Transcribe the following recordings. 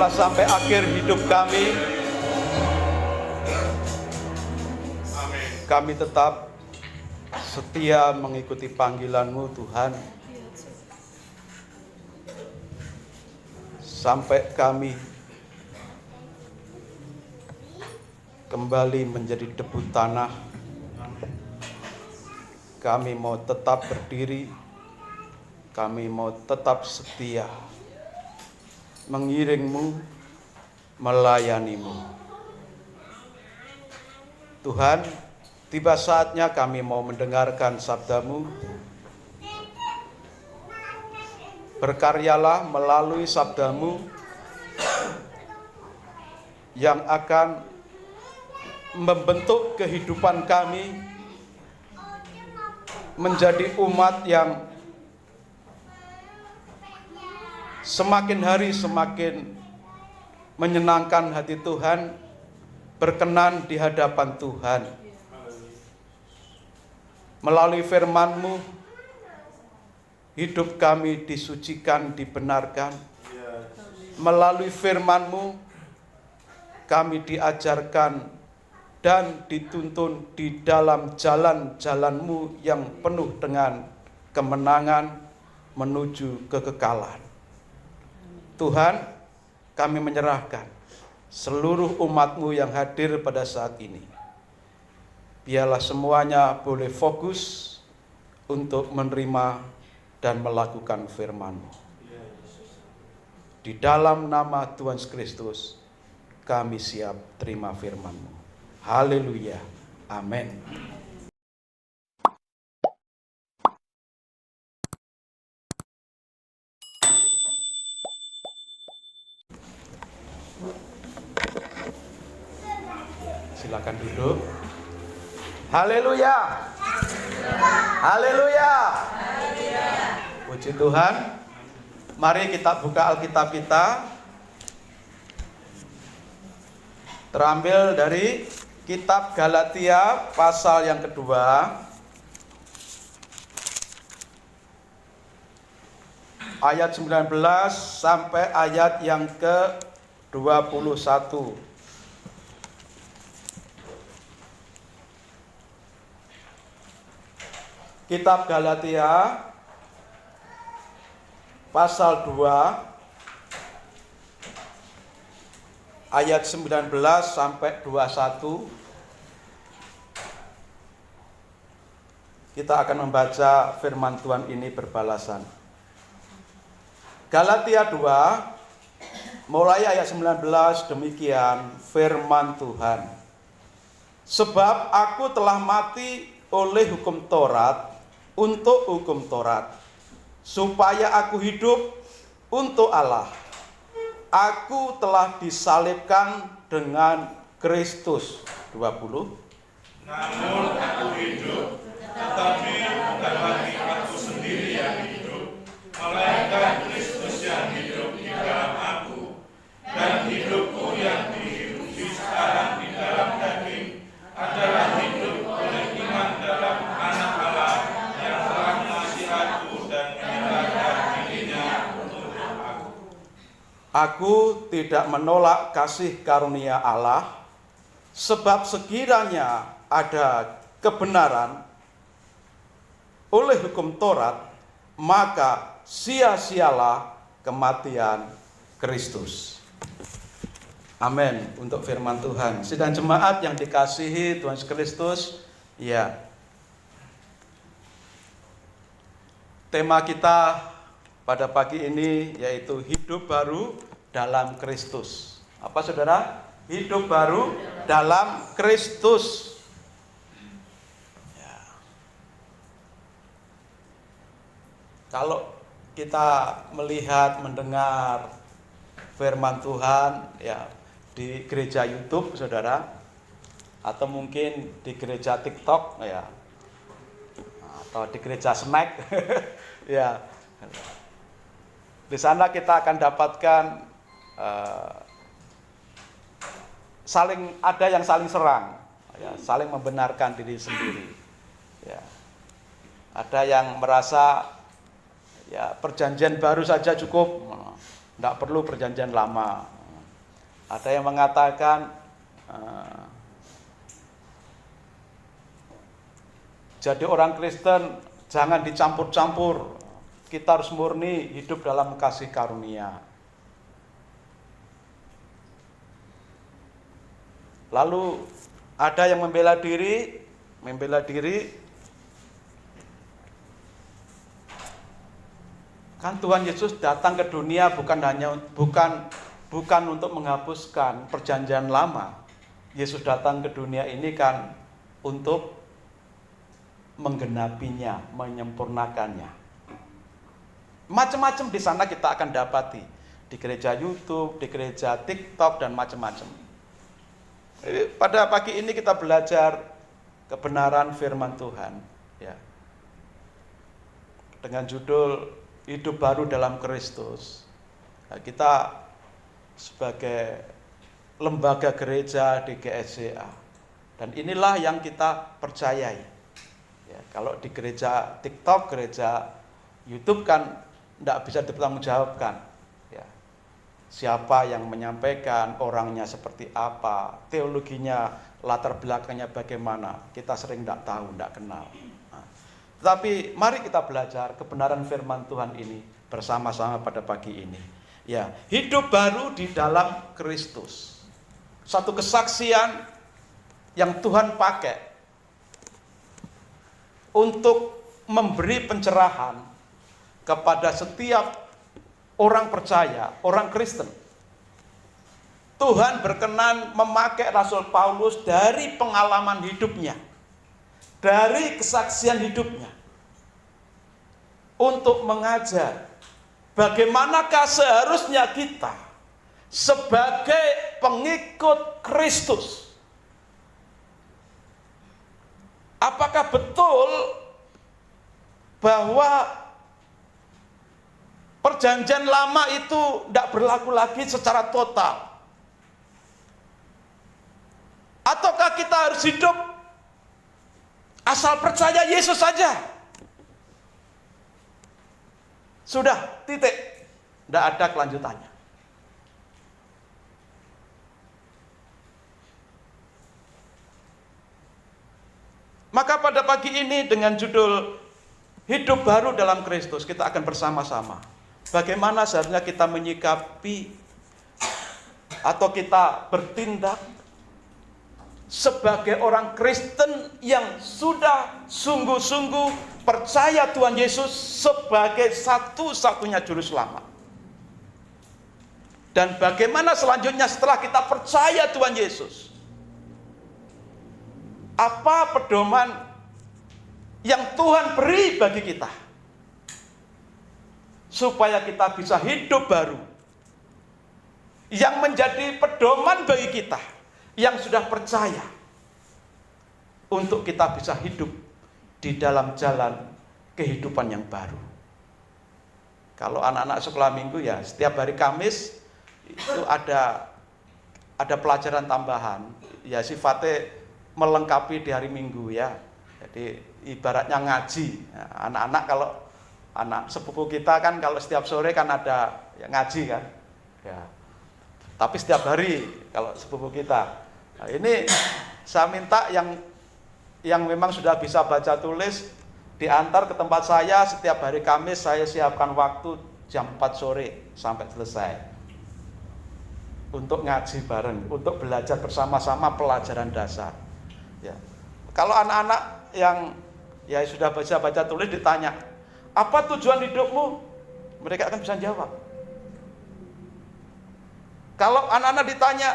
biarlah sampai akhir hidup kami, kami tetap setia mengikuti panggilan-Mu Tuhan, sampai kami kembali menjadi debu tanah. Kami mau tetap berdiri, kami mau tetap setia mengiring-Mu, melayani-Mu. Tuhan, tiba saatnya kami mau mendengarkan sabda-Mu. Berkaryalah melalui sabda-Mu yang akan membentuk kehidupan kami menjadi umat yang semakin hari semakin menyenangkan hati Tuhan, berkenan di hadapan Tuhan. Melalui firman-Mu, hidup kami disucikan, dibenarkan. Melalui firman-Mu, kami diajarkan dan dituntun di dalam jalan-jalan-Mu yang penuh dengan kemenangan menuju kekekalan. Tuhan, kami menyerahkan seluruh umat-Mu yang hadir pada saat ini. Biarlah semuanya boleh fokus untuk menerima dan melakukan firman-Mu. Di dalam nama Tuhan Yesus Kristus, kami siap terima firman-Mu. Haleluya. Amin. Silakan duduk. Haleluya. Haleluya. Puji Tuhan. Mari kita buka Alkitab kita. Terambil dari kitab Galatia pasal yang kedua, ayat 19 sampai ayat yang ke-21. Kitab Galatia pasal 2 ayat 19 sampai 21. Kita akan membaca firman Tuhan ini berbalasan. Galatia 2 mulai ayat 19, demikian firman Tuhan. Sebab aku telah mati oleh hukum Taurat untuk hukum Taurat, supaya aku hidup untuk Allah. Aku telah disalibkan dengan Kristus. 20. Namun aku hidup, tetapi bukan lagi aku sendiri yang hidup, melainkan Kristus yang hidup di dalam aku. Dan hidupku yang dihidupi sekarang di dalam daging adalah hidup oleh iman dalam Anak Allah yang telah mengasihi aku dan menyerahkan dirinya untuk aku. Aku tidak menolak kasih karunia Allah, sebab sekiranya ada kebenaran oleh hukum Taurat, maka sia-sialah kematian Kristus. Amin. Untuk firman Tuhan. Sidang jemaat yang dikasihi Tuhan Yesus Kristus, ya. Tema kita pada pagi ini yaitu hidup baru dalam Kristus. Apa saudara? Hidup baru dalam Kristus. Ya. Kalau kita melihat, mendengar firman Tuhan, ya, di gereja YouTube, saudara, atau mungkin di gereja TikTok, ya, atau di gereja snack, ya, di sana kita akan dapatkan ada yang saling serang, ya, saling membenarkan diri sendiri, ya. Ada yang merasa, ya, perjanjian baru saja cukup, tidak perlu perjanjian lama. Ada yang mengatakan jadi orang Kristen jangan dicampur-campur. Kita harus murni hidup dalam kasih karunia. Lalu ada yang membela diri kan Tuhan Yesus datang ke dunia bukan untuk menghapuskan perjanjian lama. Yesus datang ke dunia ini kan untuk menggenapinya, menyempurnakannya. Macam-macam di sana kita akan dapati di gereja YouTube, di gereja TikTok dan macam-macam. Pada pagi ini kita belajar kebenaran firman Tuhan, ya. Dengan judul Hidup Baru dalam Kristus. Nah, kita sebagai lembaga gereja di GSCA, dan inilah yang kita percayai. Ya, kalau di gereja TikTok, gereja YouTube kan tidak bisa dipertanggungjawabkan. Ya. Siapa yang menyampaikan, orangnya seperti apa, teologinya, latar belakangnya bagaimana, kita sering tidak tahu, tidak kenal. Nah, tetapi mari kita belajar kebenaran firman Tuhan ini bersama-sama pada pagi ini. Ya, hidup baru di dalam Kristus. Satu kesaksian yang Tuhan pakai untuk memberi pencerahan kepada setiap orang percaya, orang Kristen. Tuhan berkenan memakai Rasul Paulus dari pengalaman hidupnya, dari kesaksian hidupnya, untuk mengajar bagaimanakah seharusnya kita sebagai pengikut Kristus. Apakah betul bahwa perjanjian lama itu tidak berlaku lagi secara total? Ataukah kita harus hidup asal percaya Yesus saja? Sudah, titik. Tidak ada kelanjutannya. Maka pada pagi ini dengan judul Hidup Baru dalam Kristus, kita akan bersama-sama bagaimana seharusnya kita menyikapi atau kita bertindak sebagai orang Kristen yang sudah sungguh-sungguh percaya Tuhan Yesus sebagai satu-satunya juru selamat. Dan bagaimana selanjutnya setelah kita percaya Tuhan Yesus? Apa pedoman yang Tuhan beri bagi kita supaya kita bisa hidup baru, yang menjadi pedoman bagi kita yang sudah percaya, untuk kita bisa hidup di dalam jalan kehidupan yang baru. Kalau anak-anak sekolah minggu, ya setiap hari Kamis itu ada pelajaran tambahan, ya sifatnya melengkapi di hari Minggu, ya. Jadi ibaratnya ngaji. Nah, anak-anak, kalau anak sepupu kita kan kalau setiap sore kan ada ya, ngaji kan, ya. Tapi setiap hari kalau sepupu kita. Nah, ini saya minta yang memang sudah bisa baca tulis diantar ke tempat saya setiap hari Kamis. Saya siapkan waktu jam 4 sore sampai selesai untuk ngaji bareng, untuk belajar bersama-sama pelajaran dasar. Ya. Kalau anak-anak yang ya sudah baca tulis ditanya, apa tujuan hidupmu? Mereka akan bisa jawab. Kalau anak-anak ditanya,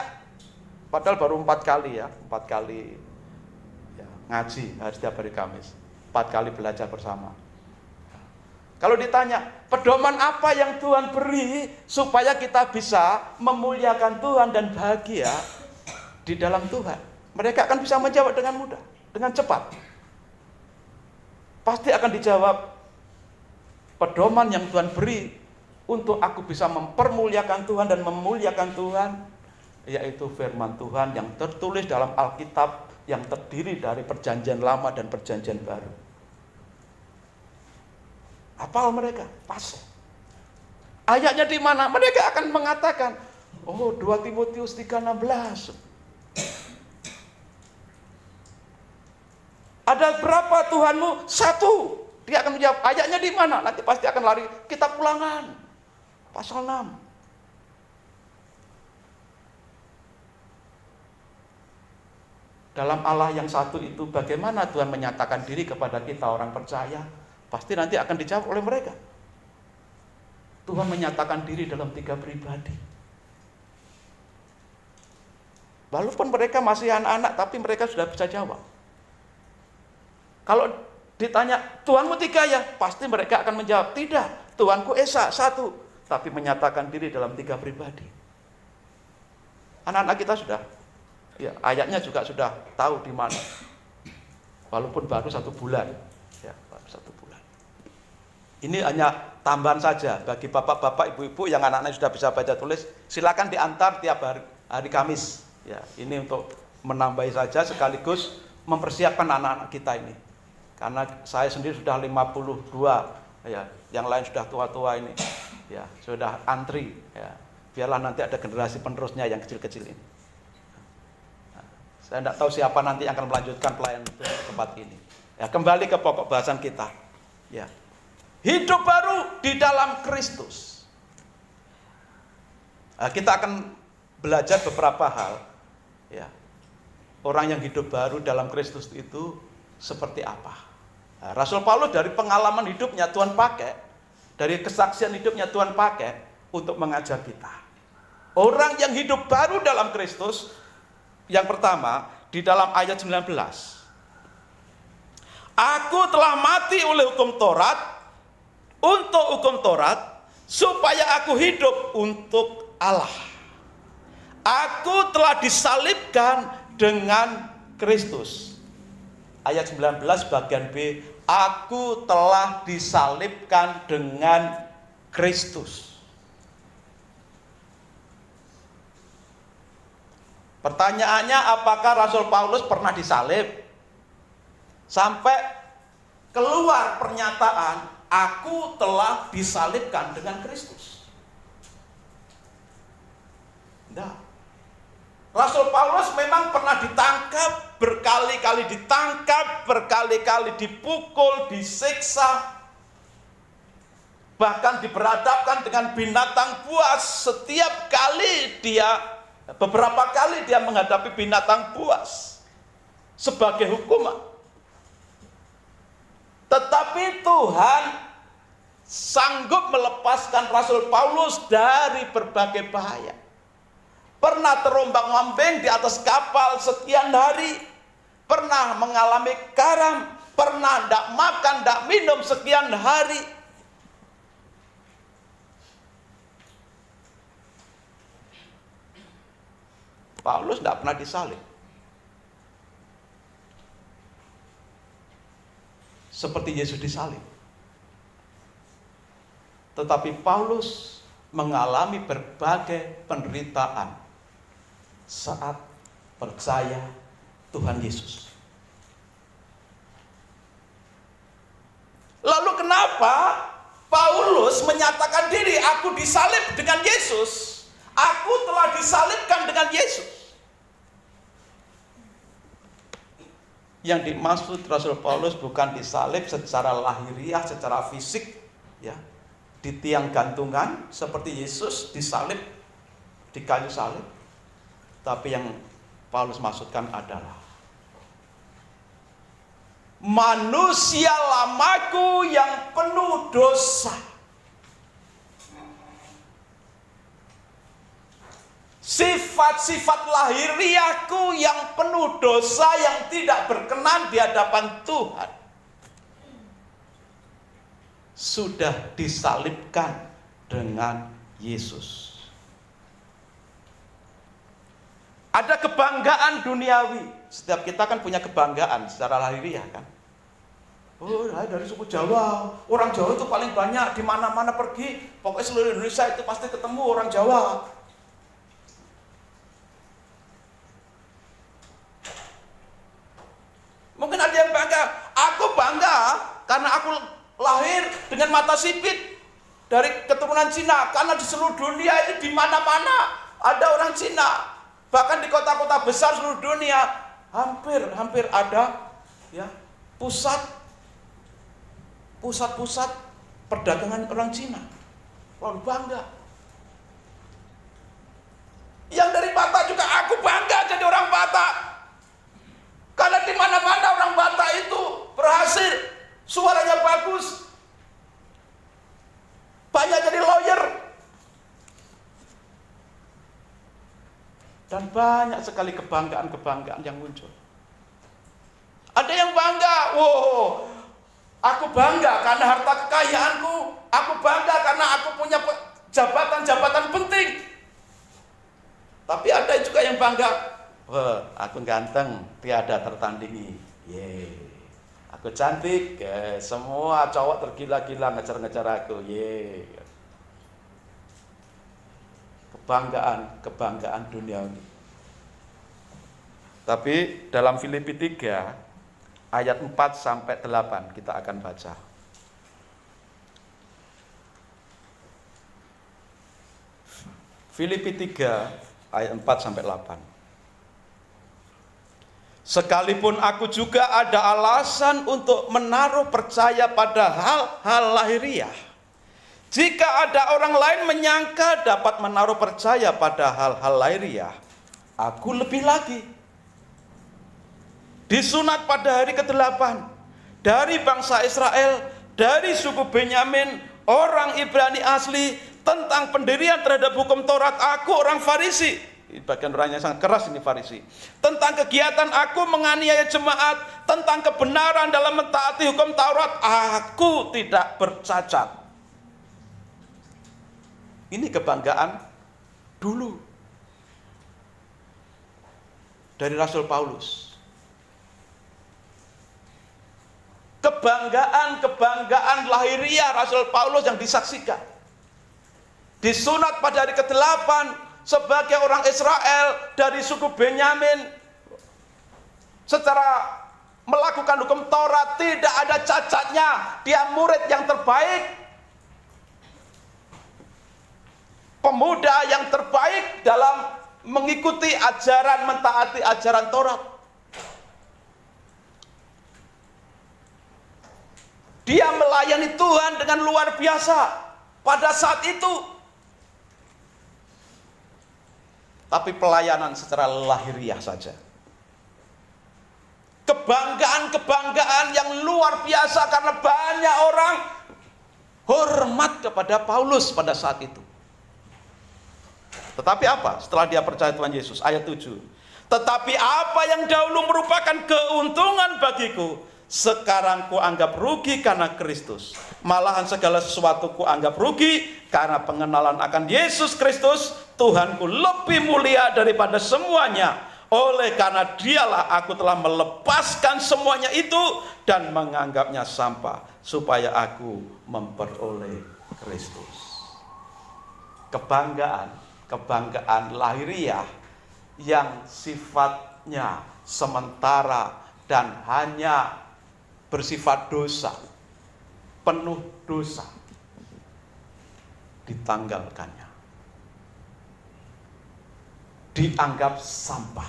padahal baru 4 kali ya, 4 kali ya, ngaji setiap hari Kamis, 4 kali belajar bersama. Kalau ditanya, pedoman apa yang Tuhan beri supaya kita bisa memuliakan Tuhan dan bahagia di dalam Tuhan? Mereka akan bisa menjawab dengan mudah, dengan cepat. Pasti akan dijawab, pedoman yang Tuhan beri untuk aku bisa mempermuliakan Tuhan dan memuliakan Tuhan, yaitu firman Tuhan yang tertulis dalam Alkitab yang terdiri dari perjanjian lama dan perjanjian baru. Hafal mereka? Pas. Ayatnya di mana? Mereka akan mengatakan, Oh, 2 Timotius 3:16. Ada berapa Tuhanmu? 1. Dia akan menjawab, ayatnya di mana? Nanti pasti akan lari kitab Ulangan pasal 6. Dalam Allah yang satu itu bagaimana Tuhan menyatakan diri kepada kita orang percaya? Pasti nanti akan dijawab oleh mereka. Tuhan menyatakan diri dalam 3 pribadi. Walaupun mereka masih anak-anak, tapi mereka sudah bisa jawab. Kalau ditanya, Tuhanmu 3 ya? Pasti mereka akan menjawab, tidak, Tuhanku Esa 1. Tapi menyatakan diri dalam 3 pribadi. Anak-anak kita sudah, ya, ayatnya juga sudah tahu di mana. Walaupun baru 1 bulan. Ya, baru 1 bulan. Ini hanya tambahan saja bagi bapak-bapak, ibu-ibu yang anaknya sudah bisa baca tulis, silakan diantar tiap hari Kamis. Ya, ini untuk menambahi saja sekaligus mempersiapkan anak-anak kita ini. Karena saya sendiri sudah 52, ya, yang lain sudah tua-tua ini, ya, sudah antri, ya. Biarlah nanti ada generasi penerusnya yang kecil-kecil ini. Nah, saya tidak tahu siapa nanti yang akan melanjutkan pelayanan di tempat ini. Ya, kembali ke pokok bahasan kita. Ya, hidup baru di dalam Kristus. Nah, kita akan belajar beberapa hal. Ya, orang yang hidup baru dalam Kristus itu seperti apa? Nah, Rasul Paulus dari pengalaman hidupnya Tuhan pakai, dari kesaksian hidupnya Tuhan pakai untuk mengajar kita. Orang yang hidup baru dalam Kristus, yang pertama di dalam ayat 19. Aku telah mati oleh hukum Taurat, untuk hukum Taurat, supaya aku hidup untuk Allah. Aku telah disalibkan dengan Kristus. Ayat 19 bagian B, aku telah disalibkan dengan Kristus. Pertanyaannya, apakah Rasul Paulus pernah disalib? Sampai keluar pernyataan, aku telah disalibkan dengan Kristus. Tidak. Rasul Paulus memang pernah ditangkap, berkali-kali ditangkap, berkali-kali dipukul, disiksa, bahkan diperhadapkan dengan binatang buas. Setiap kali beberapa kali dia menghadapi binatang buas sebagai hukuman. Tetapi Tuhan sanggup melepaskan Rasul Paulus dari berbagai bahaya. Pernah terombang-ambing di atas kapal sekian hari, pernah mengalami karam, pernah tidak makan, tidak minum sekian hari. Paulus tidak pernah disalib. Seperti Yesus disalib. Tetapi Paulus mengalami berbagai penderitaan saat percaya Tuhan Yesus. Lalu kenapa Paulus menyatakan diri, aku disalib dengan Yesus, aku telah disalibkan dengan Yesus? Yang dimaksud Rasul Paulus bukan disalib secara lahiriah, secara fisik, ya, di tiang gantungan seperti Yesus disalib di kayu salib. Tapi yang Paulus maksudkan adalah manusia lamaku yang penuh dosa, sifat-sifat lahiriahku yang penuh dosa, yang tidak berkenan di hadapan Tuhan, sudah disalibkan dengan Yesus. Ada kebanggaan duniawi. Setiap kita kan punya kebanggaan secara lahiriah kan. Oh, dari suku Jawa. Orang Jawa itu paling banyak, di mana-mana pergi, pokoknya seluruh Indonesia itu pasti ketemu orang Jawa. Mungkin ada yang bangga. Aku bangga karena aku lahir dengan mata sipit dari keturunan Cina. Karena di seluruh dunia itu di mana-mana Ada orang Cina, bahkan di kota-kota besar seluruh dunia hampir ada ya pusat-pusat perdagangan orang Cina. Lalu bangga. Yang dari Batak juga aku bangga jadi orang Batak. Karena di mana-mana orang Batak itu berhasil, suaranya bagus, banyak jadi lawyer, dan banyak sekali kebanggaan-kebanggaan yang muncul. Ada yang bangga, wow, aku bangga karena harta kekayaanku, aku bangga karena aku punya jabatan-jabatan penting. Tapi ada juga yang bangga, wah, aku ganteng, tiada tertandingi. Aku cantik, semua cowok tergila-gila ngejar-ngejar aku. Kebanggaan duniawi. Tapi dalam Filipi 3 ayat 4 sampai 8 kita akan baca. Filipi 3 ayat 4 sampai 8. Sekalipun aku juga ada alasan untuk menaruh percaya pada hal-hal lahiriah. Jika ada orang lain menyangka dapat menaruh percaya pada hal-hal lahiriah, aku lebih lagi. Disunat pada hari ke-8 dari bangsa Israel, dari suku Benyamin, orang Ibrani asli, tentang pendirian terhadap hukum Taurat, aku orang Farisi. Bagian orangnya sangat keras ini Farisi. Tentang kegiatan aku menganiaya jemaat, tentang kebenaran dalam mentaati hukum Taurat, aku tidak bercacat. Ini kebanggaan dulu dari Rasul Paulus. Kebanggaan lahiriah Rasul Paulus yang disaksikan. Disunat pada hari ke-8 sebagai orang Israel dari suku Benyamin, secara melakukan hukum Taurat tidak ada cacatnya. Dia murid yang terbaik, pemuda yang terbaik dalam mengikuti ajaran, mentaati ajaran Taurat. Dia melayani Tuhan dengan luar biasa pada saat itu. Tapi pelayanan secara lahiriah saja. Kebanggaan yang luar biasa karena banyak orang hormat kepada Paulus pada saat itu. Tetapi apa? Setelah dia percaya Tuhan Yesus, ayat 7. Tetapi apa yang dahulu merupakan keuntungan bagiku, sekarang kuanggap rugi karena Kristus. Malahan segala sesuatu kuanggap rugi karena pengenalan akan Yesus Kristus, Tuhanku lebih mulia daripada semuanya. Oleh karena dialah aku telah melepaskan semuanya itu dan menganggapnya sampah, supaya aku memperoleh Kristus. Kebanggaan lahiriah yang sifatnya sementara dan hanya bersifat dosa, penuh dosa, ditanggalkannya, dianggap sampah,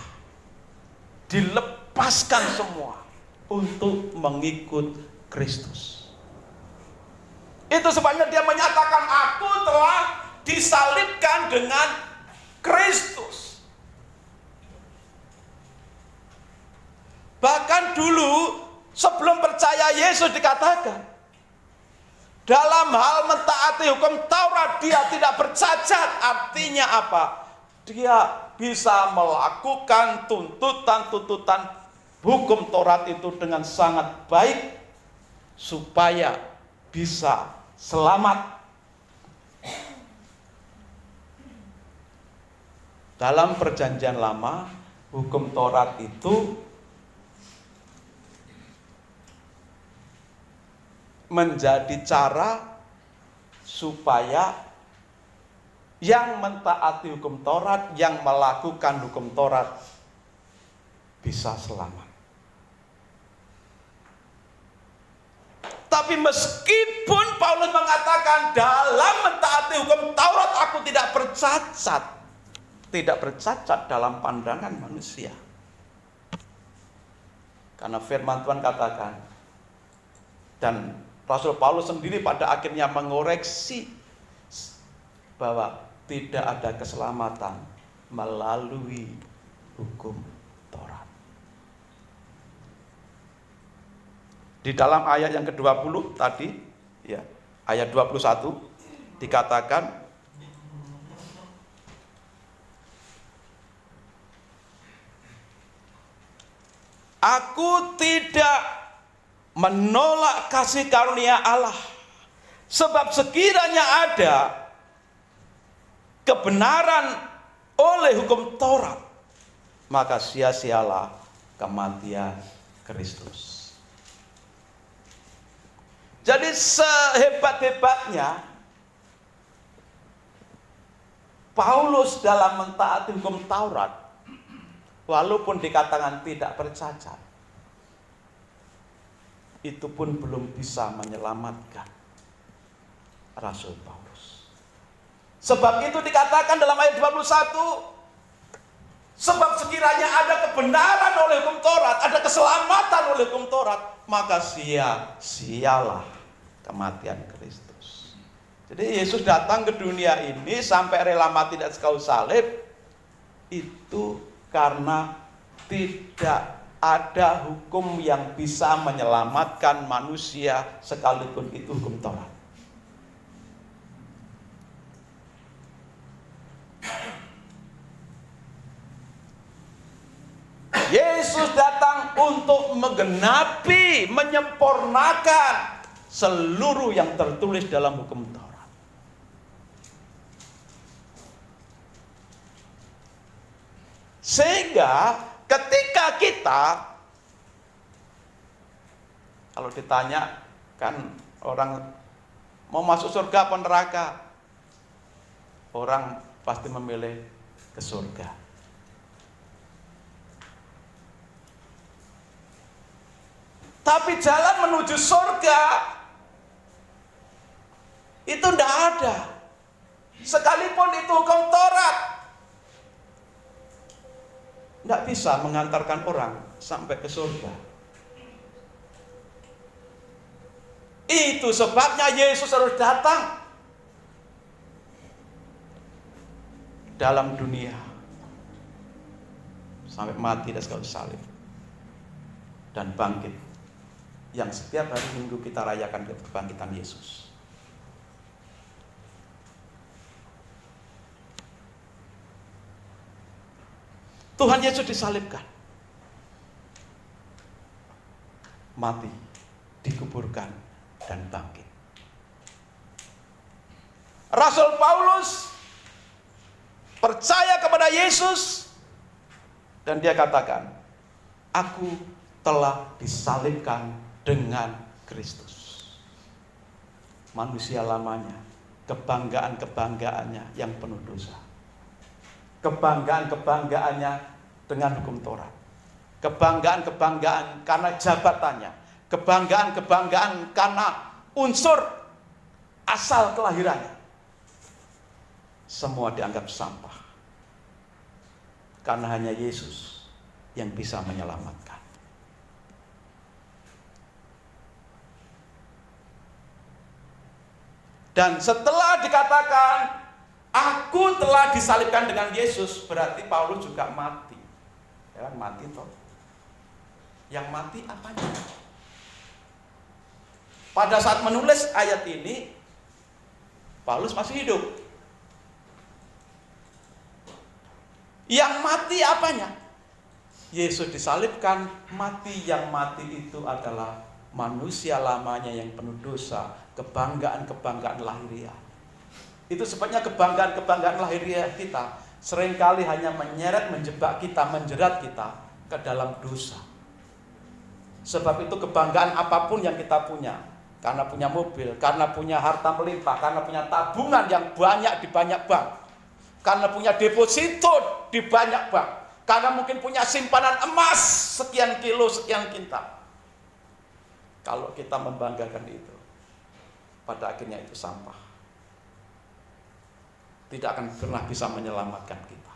dilepaskan semua untuk mengikut Kristus. Itu sebabnya dia menyatakan, aku telah disalibkan dengan Kristus. Bahkan dulu sebelum percaya Yesus dikatakan, dalam hal mentaati hukum Taurat dia tidak bercacat. Artinya apa? Dia bisa melakukan tuntutan-tuntutan hukum Taurat itu dengan sangat baik supaya bisa selamat. Dalam perjanjian lama, hukum Taurat itu menjadi cara supaya yang mentaati hukum Taurat, yang melakukan hukum Taurat bisa selamat. Tapi meskipun Paulus mengatakan dalam mentaati hukum Taurat aku tidak bercacat, tidak bercacat dalam pandangan manusia. Karena firman Tuhan katakan, dan Rasul Paulus sendiri pada akhirnya mengoreksi bahwa tidak ada keselamatan melalui hukum Taurat. Di dalam ayat yang ke-20 tadi, ya, ayat 21 dikatakan, aku tidak menolak kasih karunia Allah, sebab sekiranya ada kebenaran oleh hukum Taurat, maka sia-sialah kematian Kristus. Jadi sehebat-hebatnya Paulus dalam mentaati hukum Taurat, walaupun dikatakan tidak bercacat, itu pun belum bisa menyelamatkan Rasul Paulus. Sebab itu dikatakan dalam ayat 21, sebab sekiranya ada kebenaran oleh hukum Taurat, ada keselamatan oleh hukum Taurat, maka sia-sialah kematian Kristus. Jadi Yesus datang ke dunia ini sampai rela mati di atas kayu salib, itu karena tidak ada hukum yang bisa menyelamatkan manusia, sekalipun itu hukum Taurat. Yesus datang untuk menggenapi, menyempurnakan seluruh yang tertulis dalam hukum Taurat. Sehingga ketika kita, kalau ditanya kan orang mau masuk surga atau neraka, orang pasti memilih ke surga. Tapi jalan menuju surga itu tidak ada. Sekalipun itu hukum Taurat, tidak bisa mengantarkan orang sampai ke surga. Itu sebabnya Yesus harus datang dalam dunia sampai mati di atas kayu salib dan bangkit, yang setiap hari Minggu kita rayakan kebangkitan Yesus. Tuhan Yesus disalibkan, mati, dikuburkan, dan bangkit. Rasul Paulus percaya kepada Yesus dan dia katakan, aku telah disalibkan dengan Kristus. Manusia lamanya, kebanggaan-kebanggaannya yang penuh dosa, kebanggaan-kebanggaannya dengan hukum Taurat, kebanggaan-kebanggaan karena jabatannya, kebanggaan-kebanggaan karena unsur asal kelahirannya, semua dianggap sampah, karena hanya Yesus yang bisa menyelamatkan. Dan setelah dikatakan aku telah disalibkan dengan Yesus, berarti Paulus juga mati. Ya, mati toh. Yang mati apanya? Pada saat menulis ayat ini, Paulus masih hidup. Yang mati apanya? Yesus disalibkan, mati. Yang mati itu adalah manusia lamanya yang penuh dosa, kebanggaan-kebanggaan lahiriah. Itu sebabnya kebanggaan-kebanggaan lahiriah kita seringkali hanya menyeret, menjebak kita, menjerat kita ke dalam dosa. Sebab itu kebanggaan apapun yang kita punya, karena punya mobil, karena punya harta melimpah, karena punya tabungan yang banyak di banyak bank, karena punya deposito di banyak bank, karena mungkin punya simpanan emas sekian kilo, sekian kintal. Kalau kita membanggakan itu, pada akhirnya itu sampah. Tidak akan pernah bisa menyelamatkan kita.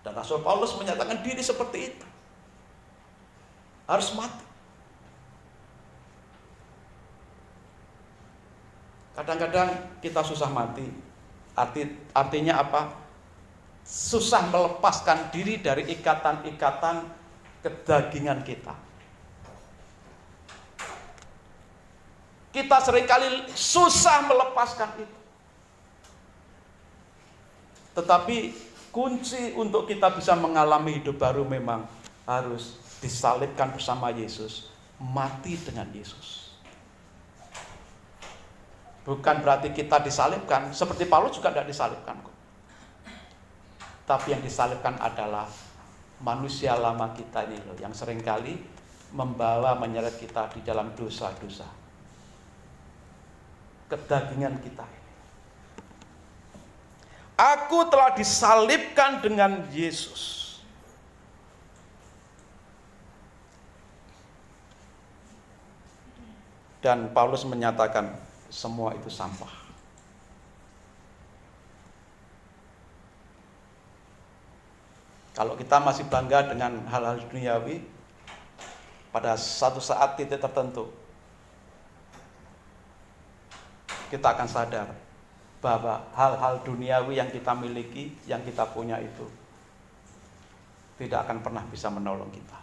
Dan Rasul Paulus menyatakan diri seperti itu. Harus mati. Kadang-kadang kita susah mati. Artinya apa? Susah melepaskan diri dari ikatan-ikatan kedagingan kita. Kita seringkali susah melepaskan itu. Tetapi kunci untuk kita bisa mengalami hidup baru memang harus disalibkan bersama Yesus, mati dengan Yesus. Bukan berarti kita disalibkan, seperti Paulus juga tidak disalibkan kok. Tapi yang disalibkan adalah manusia lama kita ini loh, yang seringkali membawa menyeret kita di dalam dosa-dosa. Kedagingan kita ini. Aku telah disalibkan dengan Yesus. Dan Paulus menyatakan semua itu sampah. Kalau kita masih bangga dengan hal-hal duniawi, pada satu saat titik tertentu kita akan sadar bahwa hal-hal duniawi yang kita miliki, yang kita punya itu tidak akan pernah bisa menolong kita,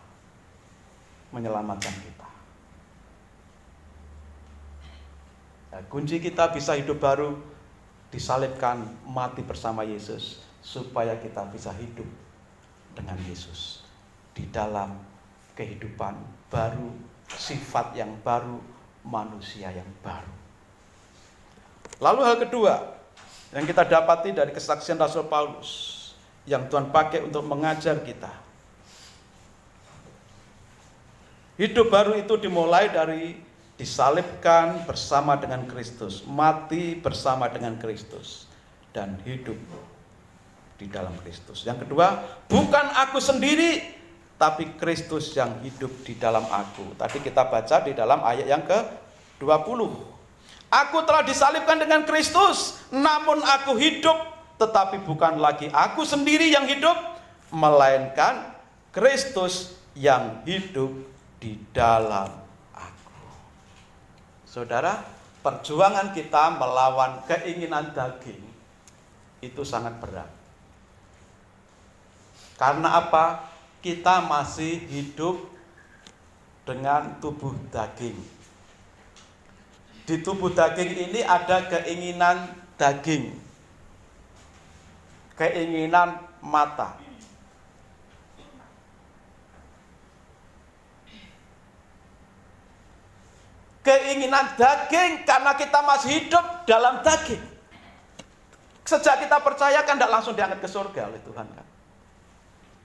menyelamatkan kita. Nah, kunci kita bisa hidup baru, disalibkan, mati bersama Yesus, supaya kita bisa hidup dengan Yesus di dalam kehidupan baru, sifat yang baru, manusia yang baru. Lalu hal kedua yang kita dapati dari kesaksian Rasul Paulus yang Tuhan pakai untuk mengajar kita. Hidup baru itu dimulai dari disalibkan bersama dengan Kristus, mati bersama dengan Kristus, dan hidup di dalam Kristus. Yang kedua, bukan aku sendiri, tapi Kristus yang hidup di dalam aku. Tadi kita baca di dalam ayat yang ke-20. Aku telah disalibkan dengan Kristus, namun aku hidup, tetapi bukan lagi aku sendiri yang hidup, melainkan Kristus yang hidup di dalam aku. Saudara, perjuangan kita melawan keinginan daging itu sangat berat. Karena apa? Kita masih hidup dengan tubuh daging. Di tubuh daging ini ada keinginan daging, keinginan mata. Keinginan daging karena kita masih hidup dalam daging. Sejak kita percaya kan tidak langsung diangkat ke surga oleh Tuhan kan.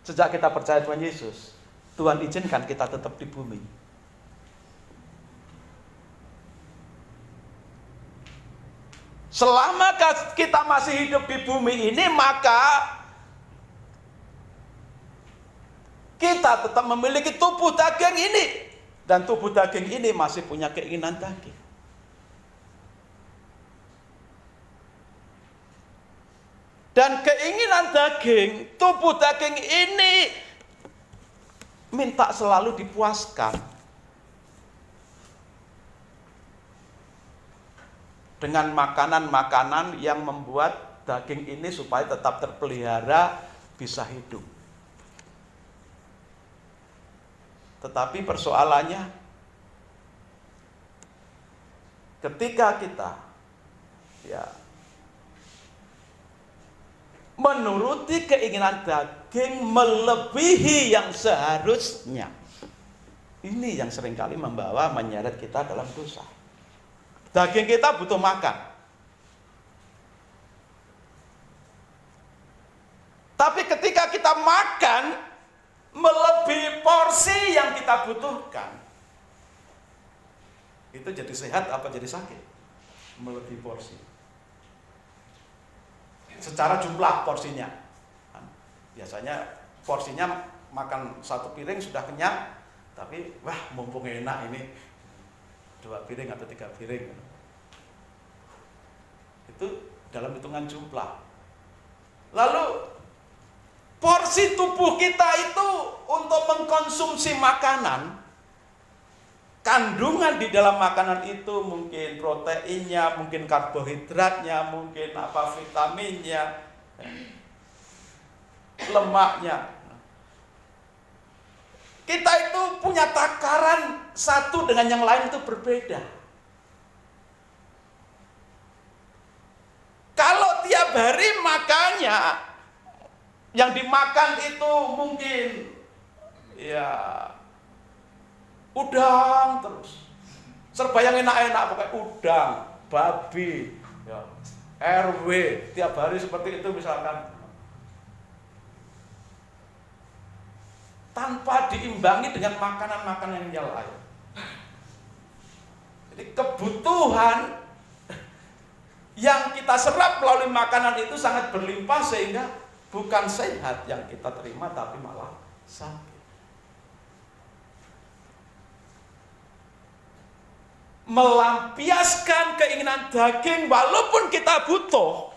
Sejak kita percaya Tuhan Yesus, Tuhan izinkan kita tetap di bumi. Selama kita masih hidup di bumi ini, maka kita tetap memiliki tubuh daging ini. Dan tubuh daging ini masih punya keinginan daging. Dan keinginan daging, tubuh daging ini minta selalu dipuaskan. Dengan makanan-makanan yang membuat daging ini supaya tetap terpelihara, bisa hidup. Tetapi persoalannya, ketika kita menuruti keinginan daging melebihi yang seharusnya, ini yang seringkali membawa menyeret kita dalam dosa. Daging kita butuh makan. Tapi ketika kita makan melebihi porsi yang kita butuhkan, itu jadi sehat apa jadi sakit? Melebihi porsi. Secara jumlah porsinya. Biasanya porsinya makan satu piring sudah kenyang, tapi wah mumpung enak ini 2 piring atau 3 piring. Itu dalam hitungan jumlah. Lalu porsi tubuh kita itu untuk mengkonsumsi makanan, kandungan di dalam makanan itu mungkin proteinnya, mungkin karbohidratnya, mungkin vitaminnya, lemaknya. Kita itu punya takaran satu dengan yang lain itu berbeda. Kalau tiap hari makannya, yang dimakan itu mungkin udang terus, serba yang enak-enak, pokoknya udang, babi, RW, tiap hari seperti itu misalkan, tanpa diimbangi dengan makanan-makanan yang lain. Jadi kebutuhan yang kita serap melalui makanan itu sangat berlimpah, sehingga bukan sehat yang kita terima, tapi malah sakit. Melampiaskan keinginan daging walaupun kita butuh,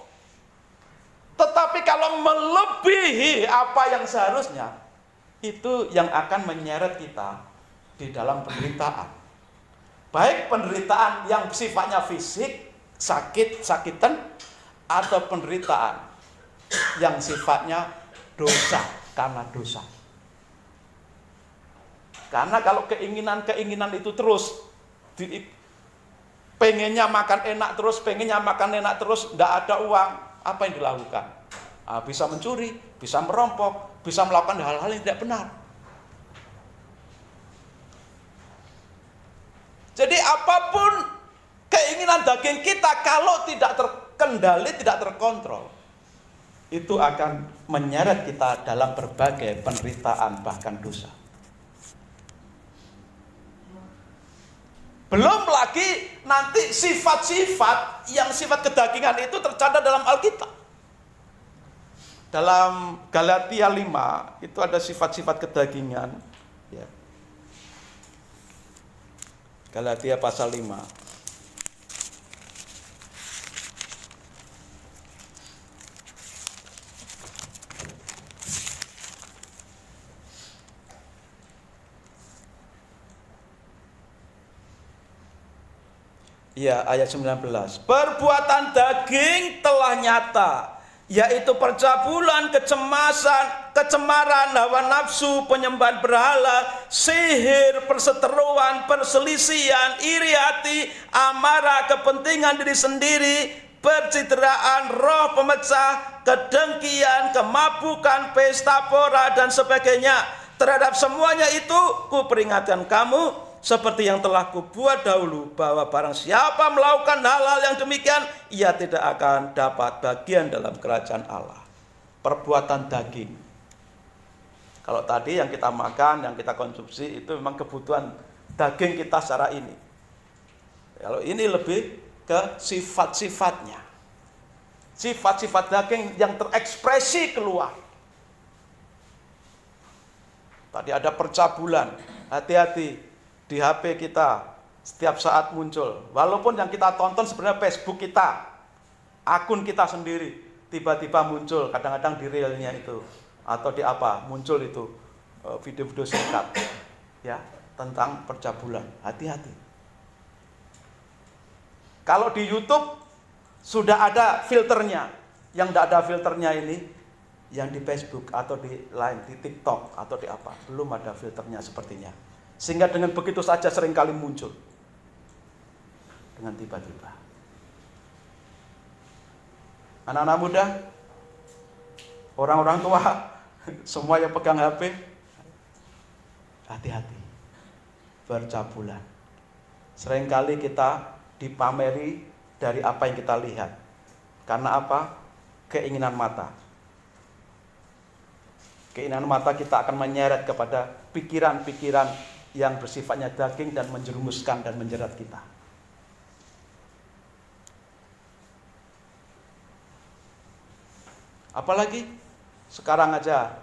tetapi kalau melebihi apa yang seharusnya, itu yang akan menyeret kita di dalam penderitaan. Baik penderitaan yang sifatnya fisik, sakitan, atau penderitaan yang sifatnya dosa, karena dosa. Karena kalau keinginan itu terus, pengennya makan enak terus, tidak ada uang, apa yang dilakukan? Bisa mencuri, bisa merampok, bisa melakukan hal-hal yang tidak benar. Jadi apapun keinginan daging kita, kalau tidak terkendali, tidak terkontrol, itu akan menyeret kita dalam berbagai penderitaan, bahkan dosa. Belum lagi nanti sifat-sifat yang sifat kedagingan itu tercatat dalam Alkitab. Dalam Galatia 5 itu ada sifat-sifat kedagingan. Ya. Galatia pasal 5. Ya, ayat 19. Perbuatan daging telah nyata, yaitu percabulan, kecemaran, hawa nafsu, penyembahan berhala, sihir, perseteruan, perselisihan, iri hati, amarah, kepentingan diri sendiri, percitraan, roh pemecah, kedengkian, kemabukan, pesta pora, dan sebagainya. Terhadap semuanya itu kuperingatkan kamu, seperti yang telah kubuat dahulu, bahwa barang siapa melakukan hal-hal yang demikian, ia tidak akan dapat bagian dalam kerajaan Allah. Perbuatan daging. Kalau tadi yang kita makan, yang kita konsumsi, itu memang kebutuhan daging kita secara ini. Kalau ini lebih ke sifat-sifatnya. Sifat-sifat daging yang terekspresi keluar. Tadi ada percabulan, hati-hati. Di HP kita setiap saat muncul, walaupun yang kita tonton sebenarnya Facebook kita, akun kita sendiri, tiba-tiba muncul kadang-kadang di reelnya itu, atau di muncul itu video-video singkat ya tentang percabulan. Hati-hati. Kalau di YouTube sudah ada filternya, yang tidak ada filternya ini, yang di Facebook atau di lain, di TikTok atau di belum ada filternya sepertinya. Sehingga dengan begitu saja seringkali muncul. Dengan tiba-tiba. Anak-anak muda, orang-orang tua, semua yang pegang HP, hati-hati. Percabulan. Seringkali kita dipameri dari apa yang kita lihat. Karena apa? Keinginan mata. Keinginan mata kita akan menyeret kepada pikiran-pikiran yang bersifatnya daging dan menjerumuskan dan menjerat kita. Apalagi sekarang aja,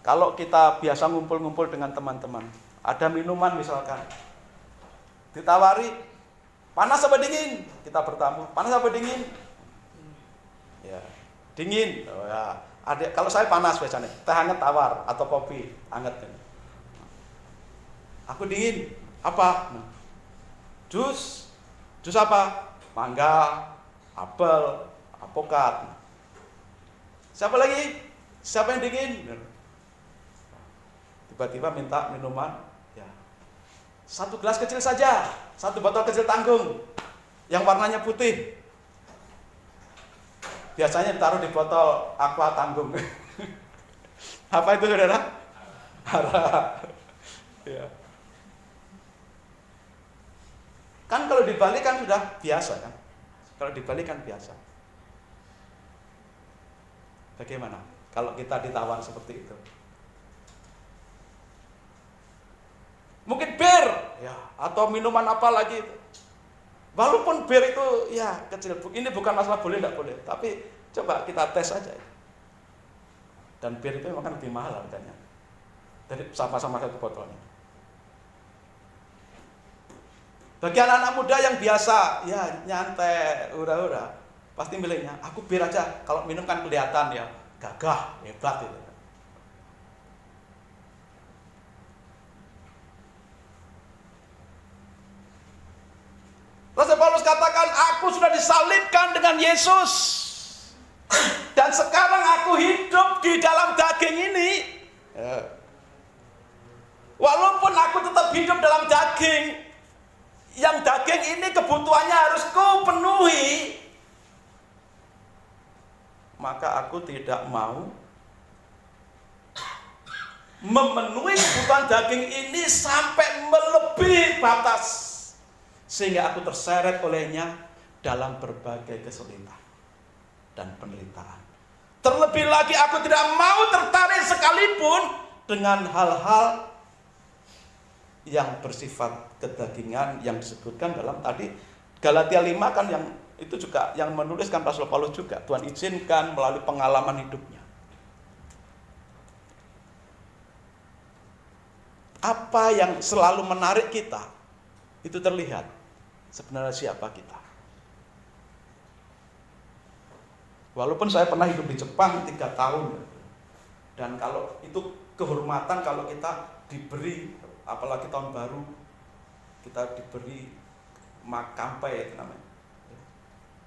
kalau kita biasa ngumpul-ngumpul dengan teman-teman, ada minuman misalkan, ditawari, panas apa dingin? Kita bertamu, panas apa dingin? Ya, dingin. Oh ya, Adik, kalau saya panas biasanya, teh hangat tawar atau kopi hangat kan. Aku dingin, apa? Jus apa? Mangga, apel, apokat. Siapa lagi? Siapa yang dingin? Tiba-tiba minta minuman, ya. 1 gelas kecil saja, 1 botol kecil tanggung, yang warnanya putih. Biasanya ditaruh di botol aqua tanggung. Apa itu saudara? Arak. Ya. Kan kalau dibalik kan sudah biasa kan? Kalau dibalik kan biasa. Bagaimana kalau kita ditawar seperti itu? Mungkin bir, ya, atau minuman apa lagi itu. Walaupun bir itu ya kecil, ini bukan masalah boleh tidak boleh, tapi coba kita tes aja. Dan bir itu memang lebih mahal harganya dari sama-sama 1 botolnya. Bagi anak-anak muda yang biasa, ya nyantai, ura-ura, pasti milihnya, aku bir aja. Kalau minum kan kelihatan ya gagah, hebat itu. Rasul Paulus katakan, aku sudah disalibkan dengan Yesus. Dan sekarang aku hidup di dalam daging ini. Walaupun aku tetap hidup dalam daging, yang daging ini kebutuhannya harus kupenuhi, maka aku tidak mau memenuhi kebutuhan daging ini sampai melebihi batas, sehingga aku terseret olehnya dalam berbagai kesulitan dan penderitaan. Terlebih lagi aku tidak mau tertarik sekalipun dengan hal-hal yang bersifat kedagingan yang disebutkan dalam tadi Galatia 5 kan, yang itu juga yang menuliskan Rasul Paulus juga. Tuhan izinkan melalui pengalaman hidupnya. Apa yang selalu menarik kita itu terlihat sebenarnya siapa kita. Walaupun saya pernah hidup di Jepang 3 tahun, dan kalau itu kehormatan kalau kita diberi, apalagi tahun baru, kita diberi makampai itu namanya,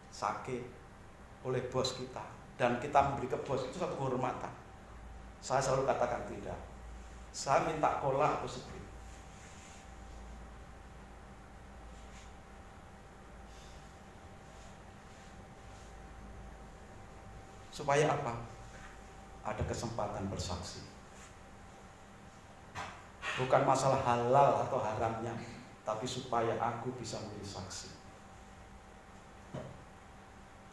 sake oleh bos kita, dan kita memberi ke bos, itu satu kehormatan. Saya selalu katakan tidak. Saya minta cola aku seberi. Supaya apa? Ada kesempatan bersaksi. Bukan masalah halal atau haramnya, tapi supaya aku bisa menjadi saksi.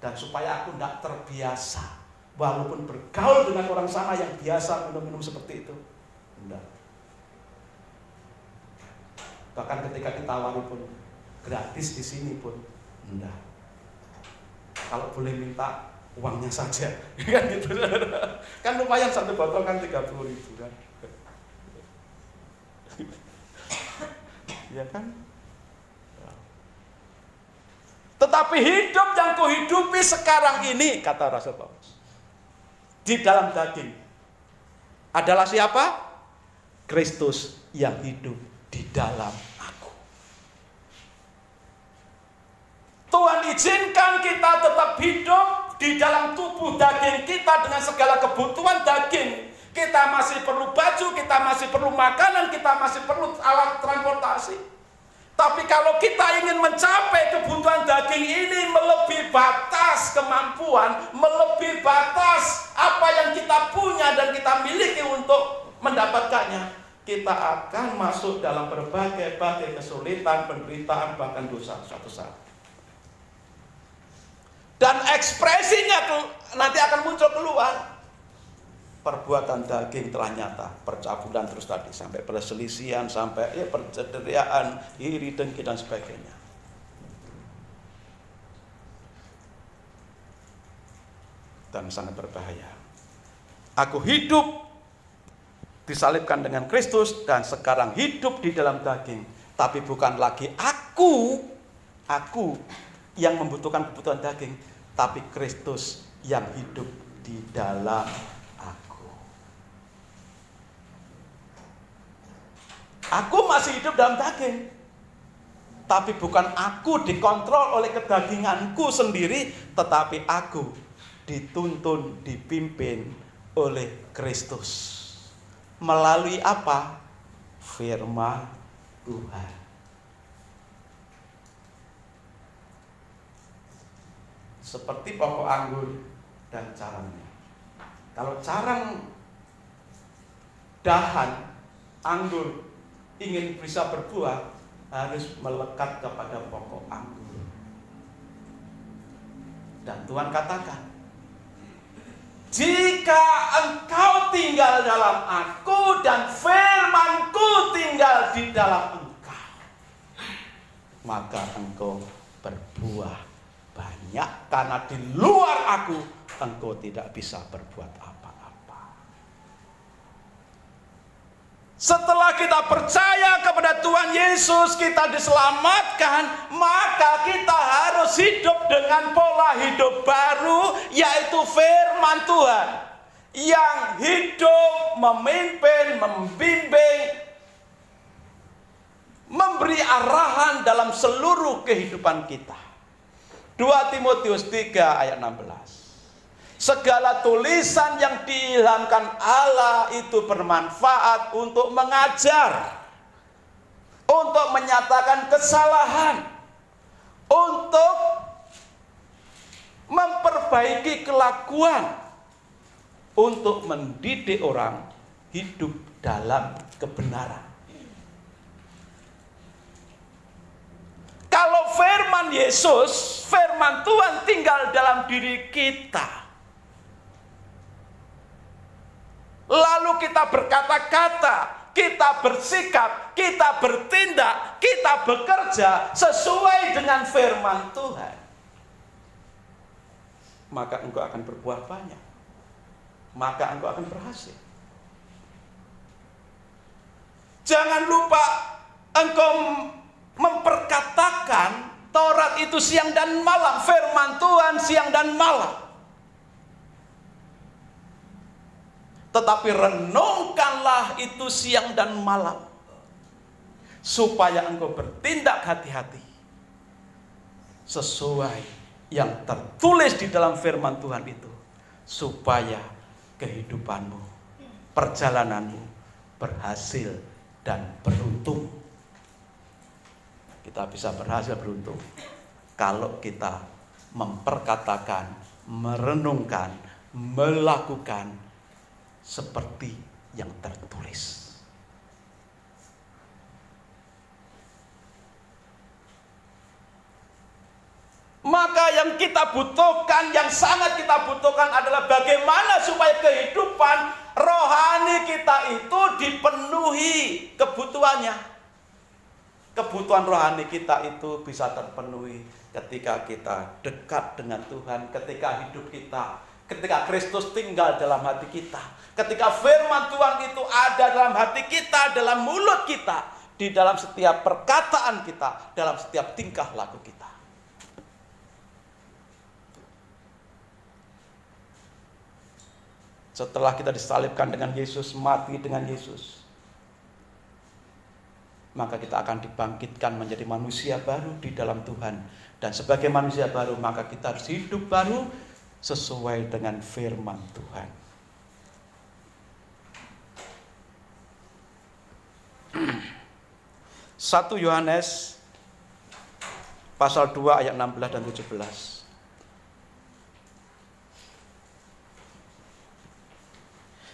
Dan supaya aku tidak terbiasa, walaupun bergaul dengan orang sana yang biasa minum-minum seperti itu. Tidak. Bahkan ketika ditawari pun gratis di sini pun tidak. Kalau boleh minta uangnya saja, kan gitu. Kan lumayan 1 botol kan 30.000 kan. Ya kan? Tetapi hidup yang kuhidupi sekarang ini, kata Rasul Paulus, di dalam daging adalah siapa? Kristus yang hidup di dalam aku. Tuhan izinkan kita tetap hidup di dalam tubuh daging kita dengan segala kebutuhan daging. Kita masih perlu baju, kita masih perlu makanan, kita masih perlu alat transportasi. Tapi kalau kita ingin mencapai kebutuhan daging ini melebihi batas kemampuan, melebihi batas apa yang kita punya dan kita miliki untuk mendapatkannya, kita akan masuk dalam berbagai kesulitan, penderitaan, bahkan dosa suatu saat. Dan ekspresinya nanti akan muncul keluar. Perbuatan daging telah nyata, percabulan terus tadi, sampai perselisihan, sampai percederaan, iri, dengki, dan sebagainya. Dan sangat berbahaya. Aku hidup disalibkan dengan Kristus, dan sekarang hidup di dalam daging. Tapi bukan lagi aku yang membutuhkan kebutuhan daging, tapi Kristus yang hidup di dalam Aku masih hidup dalam daging. Tapi bukan aku dikontrol oleh kedaginganku sendiri, tetapi aku dituntun, dipimpin oleh Kristus. Melalui apa? Firman Tuhan. Seperti pokok anggur dan carangnya. Kalau carang dahan anggur ingin bisa berbuah, harus melekat kepada pokok anggur. Dan Tuhan katakan, jika engkau tinggal dalam aku dan firman-Ku tinggal di dalam engkau, maka engkau berbuah banyak, karena di luar aku engkau tidak bisa berbuat apa-apa. Setelah kita percaya kepada Tuhan Yesus, kita diselamatkan, maka kita harus hidup dengan pola hidup baru, yaitu firman Tuhan yang hidup, memimpin, membimbing, memberi arahan dalam seluruh kehidupan kita. 2 Timotius 3 ayat 16. Segala tulisan yang diilhamkan Allah itu bermanfaat untuk mengajar, untuk menyatakan kesalahan, untuk memperbaiki kelakuan, untuk mendidik orang hidup dalam kebenaran. Kalau firman Yesus, firman Tuhan tinggal dalam diri kita, lalu kita berkata-kata, kita bersikap, kita bertindak, kita bekerja sesuai dengan firman Tuhan, maka engkau akan berbuah banyak, maka engkau akan berhasil. Jangan lupa engkau memperkatakan Taurat itu siang dan malam, firman Tuhan siang dan malam. Tetapi renungkanlah itu siang dan malam, supaya engkau bertindak hati-hati sesuai yang tertulis di dalam firman Tuhan itu, supaya kehidupanmu, perjalananmu berhasil dan beruntung. Kita bisa berhasil beruntung kalau kita memperkatakan, merenungkan, melakukan seperti yang tertulis. Maka yang kita butuhkan, yang sangat kita butuhkan adalah bagaimana supaya kehidupan rohani kita itu dipenuhi kebutuhannya. Kebutuhan rohani kita itu bisa terpenuhi ketika kita dekat dengan Tuhan, ketika hidup kita, ketika Kristus tinggal dalam hati kita, ketika firman Tuhan itu ada dalam hati kita, dalam mulut kita, di dalam setiap perkataan kita, dalam setiap tingkah laku kita. Setelah kita disalibkan dengan Yesus, mati dengan Yesus, maka kita akan dibangkitkan menjadi manusia baru di dalam Tuhan. Dan sebagai manusia baru, maka kita harus hidup baru sesuai dengan firman Tuhan. Satu Yohanes pasal 2 ayat 16 dan 17.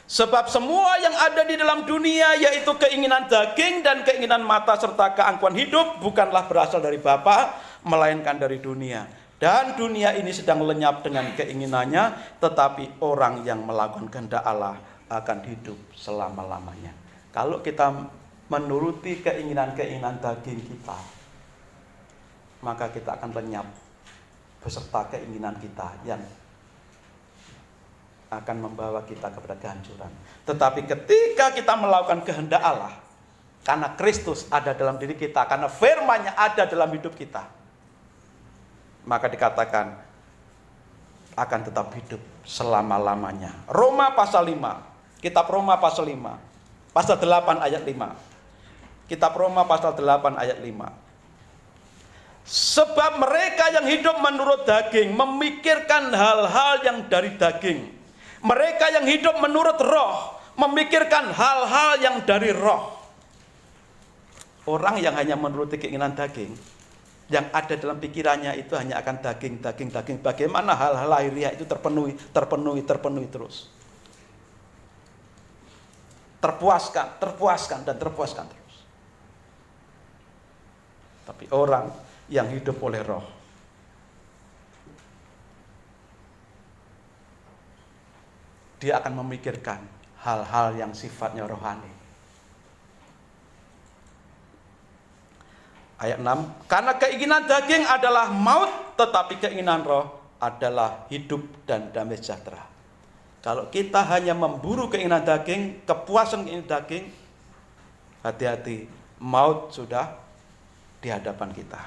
Sebab semua yang ada di dalam dunia, yaitu keinginan daging dan keinginan mata serta keangkuhan hidup, bukanlah berasal dari Bapa, melainkan dari dunia. Dan dunia ini sedang lenyap dengan keinginannya, tetapi orang yang melakukan kehendak Allah akan hidup selama-lamanya. Kalau kita menuruti keinginan-keinginan daging kita, maka kita akan lenyap beserta keinginan kita yang akan membawa kita kepada kehancuran. Tetapi ketika kita melakukan kehendak Allah, karena Kristus ada dalam diri kita, karena firman-Nya ada dalam hidup kita, maka dikatakan akan tetap hidup selama-lamanya. Roma pasal 5, kitab Roma pasal 5, pasal 8 ayat 5. Kitab Roma pasal 8 ayat 5. Sebab mereka yang hidup menurut daging memikirkan hal-hal yang dari daging. Mereka yang hidup menurut roh memikirkan hal-hal yang dari roh. Orang yang hanya menuruti keinginan daging, yang ada dalam pikirannya itu hanya akan daging. Bagaimana hal-hal lahiriah itu terpenuhi terus. Terpuaskan terus. Tapi orang yang hidup oleh roh, dia akan memikirkan hal-hal yang sifatnya rohani. Ayat 6, karena keinginan daging adalah maut, tetapi keinginan roh adalah hidup dan damai sejahtera. Kalau kita hanya memburu keinginan daging, kepuasan keinginan daging, hati-hati, maut sudah di hadapan kita.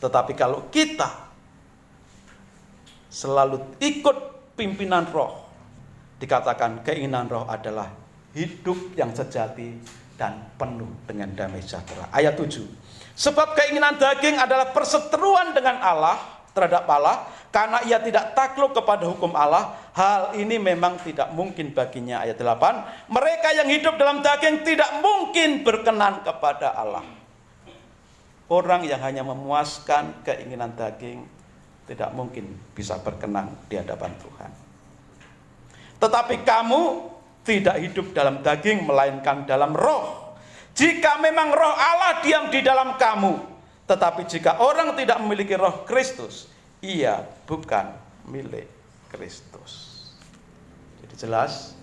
Tetapi kalau kita selalu ikut pimpinan roh, dikatakan keinginan roh adalah hidup yang sejati dan penuh dengan damai sejahtera. Ayat 7. Sebab keinginan daging adalah perseteruan dengan Allah, terhadap Allah, karena ia tidak takluk kepada hukum Allah. Hal ini memang tidak mungkin baginya. Ayat 8. Mereka yang hidup dalam daging tidak mungkin berkenan kepada Allah. Orang yang hanya memuaskan keinginan daging tidak mungkin bisa berkenan di hadapan Tuhan. Tetapi kamu tidak hidup dalam daging, melainkan dalam roh. Jika memang roh Allah diam di dalam kamu, tetapi jika orang tidak memiliki roh Kristus, ia bukan milik Kristus. Jadi jelas,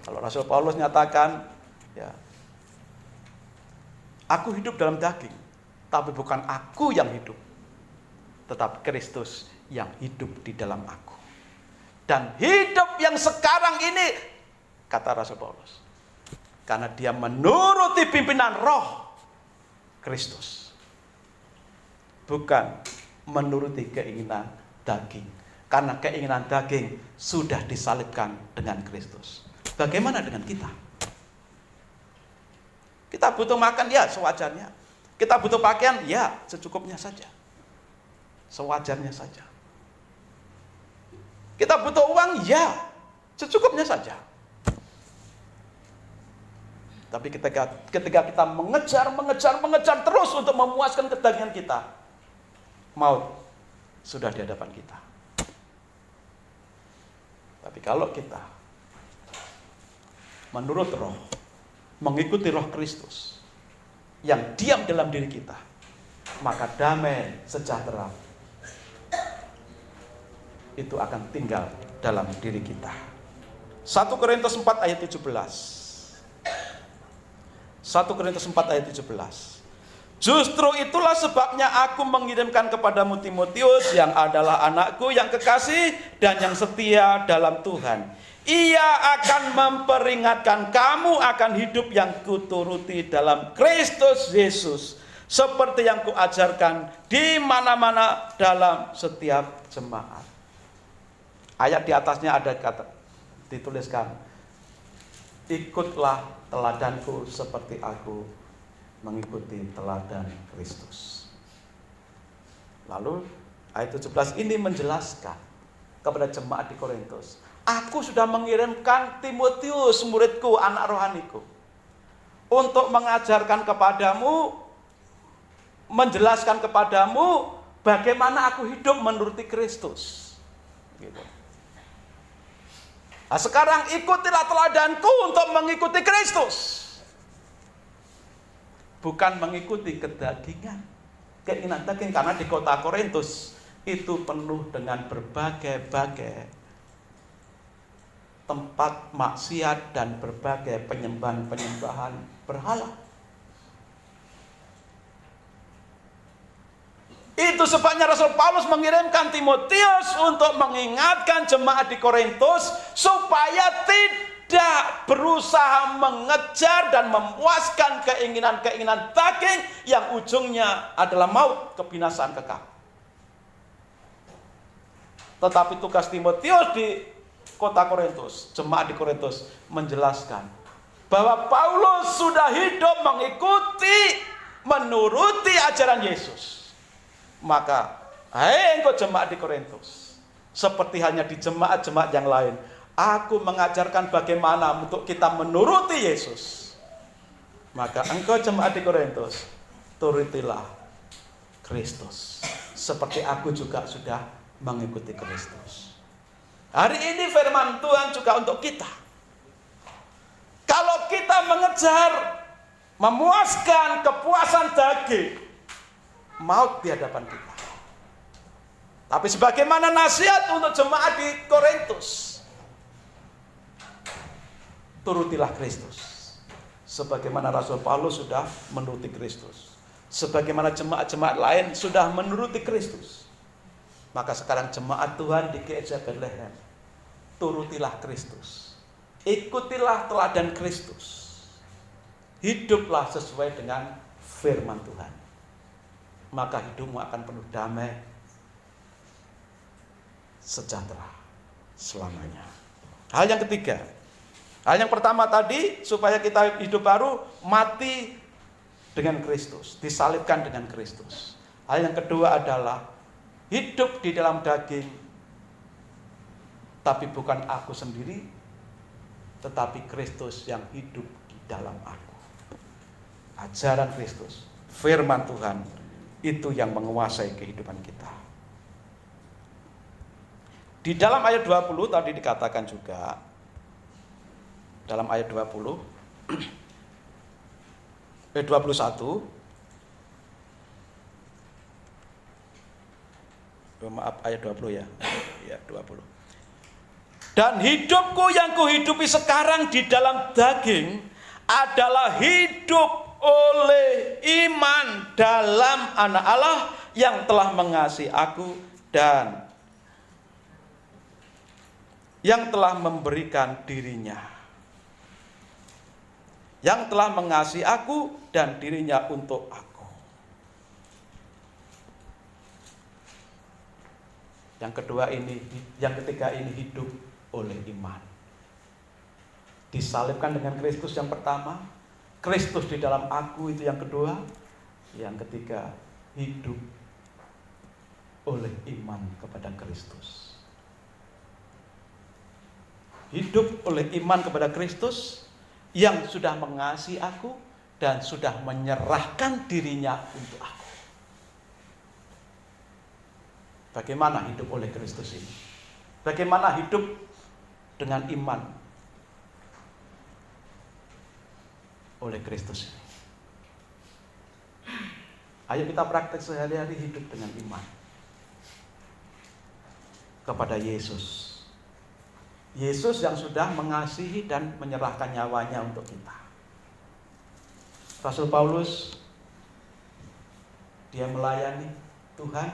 kalau Rasul Paulus nyatakan, ya, aku hidup dalam daging, tapi bukan aku yang hidup, tetapi Kristus yang hidup di dalam aku. Dan hidup yang sekarang ini, kata Rasul Paulus, karena dia menuruti pimpinan roh Kristus, bukan menuruti keinginan daging. Karena keinginan daging sudah disalibkan dengan Kristus. Bagaimana dengan kita? Kita butuh makan, ya sewajarnya. Kita butuh pakaian, ya secukupnya saja. Sewajarnya saja. Kita butuh uang, ya secukupnya saja. Tapi ketika kita mengejar terus untuk memuaskan kedagingan kita, maut sudah di hadapan kita. Tapi kalau kita menurut roh, mengikuti roh Kristus yang diam dalam diri kita, maka damai sejahtera itu akan tinggal dalam diri kita. 1 Korintus 4 ayat 17. 1 Korintus 4 ayat 17. Justru itulah sebabnya aku mengirimkan kepadamu Timotius, yang adalah anakku yang kekasih dan yang setia dalam Tuhan. Ia akan memperingatkan kamu akan hidup yang kuturuti dalam Kristus Yesus, seperti yang kuajarkan di mana-mana dalam setiap jemaat. Ayat di atasnya ada kata dituliskan, ikutlah teladanku seperti aku mengikuti teladan Kristus. Lalu ayat 17 ini menjelaskan kepada jemaat di Korintus, aku sudah mengirimkan Timotius, muridku, anak rohaniku, untuk mengajarkan kepadamu, menjelaskan kepadamu bagaimana aku hidup menuruti Kristus. Gitu. Nah, sekarang ikutilah teladanku untuk mengikuti Kristus. Bukan mengikuti kedagingan, keinginan daging. Karena di kota Korintus itu penuh dengan berbagai-bagai tempat maksiat dan berbagai penyembahan berhala. Itu sebabnya Rasul Paulus mengirimkan Timotius untuk mengingatkan jemaat di Korintus supaya tidak berusaha mengejar dan memuaskan keinginan-keinginan daging yang ujungnya adalah maut, kebinasaan kekal. Tetapi tugas Timotius di kota Korintus, jemaat di Korintus menjelaskan bahwa Paulus sudah hidup mengikuti, menuruti ajaran Yesus. Maka, hai engkau jemaat di Korintus, seperti halnya di jemaat-jemaat yang lain, aku mengajarkan bagaimana untuk kita menuruti Yesus. Maka engkau jemaat di Korintus, turutilah Kristus, seperti aku juga sudah mengikuti Kristus. Hari ini firman Tuhan juga untuk kita. Kalau kita mengejar, memuaskan kepuasan daging, maut di hadapan kita. Tapi sebagaimana nasihat untuk jemaat di Korintus, turutilah Kristus. Sebagaimana Rasul Paulus sudah menuruti Kristus. Sebagaimana jemaat-jemaat lain sudah menuruti Kristus. Maka sekarang jemaat Tuhan di Gereja Bethlehem, turutilah Kristus. Ikutilah teladan Kristus. Hiduplah sesuai dengan firman Tuhan. Maka hidupmu akan penuh damai, sejahtera selamanya. Hal yang ketiga, hal yang pertama tadi, supaya kita hidup baru, mati dengan Kristus, disalibkan dengan Kristus. Hal yang kedua adalah hidup di dalam daging, tapi bukan aku sendiri, tetapi Kristus yang hidup di dalam aku. Ajaran Kristus, firman Tuhan, itu yang menguasai kehidupan kita. Di dalam ayat 20 tadi dikatakan juga, dalam ayat 21, maaf ayat 20 ya. Ya, 20. Dan hidupku yang kuhidupi sekarang di dalam daging adalah hidup oleh iman dalam Anak Allah yang telah mengasihi aku dan yang telah memberikan dirinya. Yang telah mengasihi aku dan dirinya untuk aku. Yang ketiga ini hidup oleh iman. Disalibkan dengan Kristus yang pertama, Kristus di dalam aku itu yang kedua, yang ketiga hidup oleh iman kepada Kristus. Hidup oleh iman kepada Kristus yang sudah mengasihi aku dan sudah menyerahkan dirinya untuk aku. Bagaimana hidup oleh Kristus ini? Bagaimana hidup dengan iman oleh Kristus ini? Ayo kita praktek sehari-hari hidup dengan iman kepada Yesus. Yesus yang sudah mengasihi dan menyerahkan nyawanya untuk kita. Rasul Paulus, dia melayani Tuhan